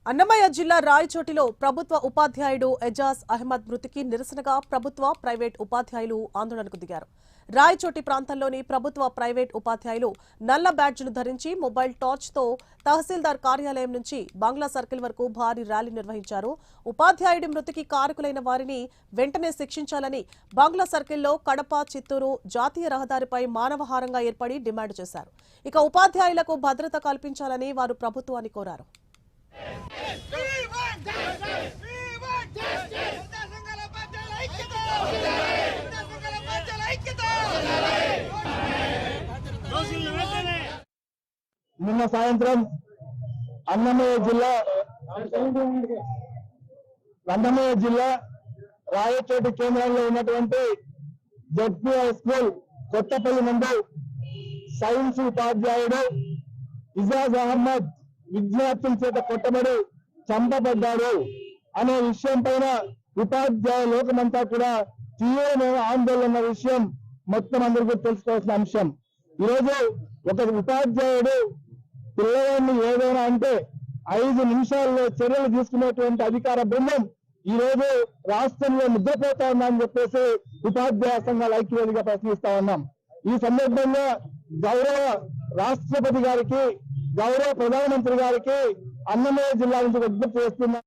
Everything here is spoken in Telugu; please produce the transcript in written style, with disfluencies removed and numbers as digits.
అన్నమయ్య జిల్లా రాయచోటిలో ప్రభుత్వ ఉపాధ్యాయుడు ఎజాజ్ అహ్మద్ మృతికి నిరసనగా ప్రభుత్వ ప్రైవేట్ ఉపాధ్యాయులు ఆందోళనకు దిగారు. రాయచోటి ప్రాంతంలోని ప్రభుత్వ ప్రైవేట్ ఉపాధ్యాయులు నల్ల బ్యాడ్జ్లు ధరించి మొబైల్ టార్చ్తో తహసీల్దార్ కార్యాలయం నుంచి బంగ్లా సర్కిల్ వరకు భారీ ర్యాలీ నిర్వహించారు. ఉపాధ్యాయుడి మృతికి కారకులైన వారిని వెంటనే శిక్షించాలని బంగ్లా సర్కిల్లో కడప చిత్తూరు జాతీయ రహదారిపై మానవహారంగా ఏర్పడి డిమాండ్ చేశారు. ఇక ఉపాధ్యాయులకు భద్రత కల్పించాలని వారు ప్రభుత్వాన్ని కోరారు. నిన్న సాయంత్రం అన్నమయ్య జిల్లా రాయచోటి కేంద్రంలో ఉన్నటువంటి జెడ్పీ హై స్కూల్ కొత్తపల్లి నందు సైన్స్ ఉపాధ్యాయుడు ఇజాజ్ అహ్మద్ విద్యార్థుల చేత కొట్టబడి చంపబడ్డారు అనే విషయం పైన ఉపాధ్యాయ లోకమంతా కూడా తీవ్రమైన ఆందోళన ఉన్న విషయం మొత్తం అందరికీ తెలుసుకోవాల్సిన అంశం. ఈరోజు ఒక ఉపాధ్యాయుడు పిల్లవాడిని ఏదైనా అంటే 5 నిమిషాల్లో చర్యలు తీసుకునేటువంటి అధికార బృందం ఈ రోజు రాష్ట్రంలో నిద్రపోతా ఉందని చెప్పేసి ఉపాధ్యాయ సంఘాల ఐక్యవేదికగా ప్రశ్నిస్తా ఉన్నాం. ఈ సందర్భంగా గౌరవ రాష్ట్రపతి గారికి, గౌరవ ప్రధానమంత్రి గారికి అన్నమయ్య జిల్లా నుంచి విజ్ఞప్తి చేస్తున్నాం.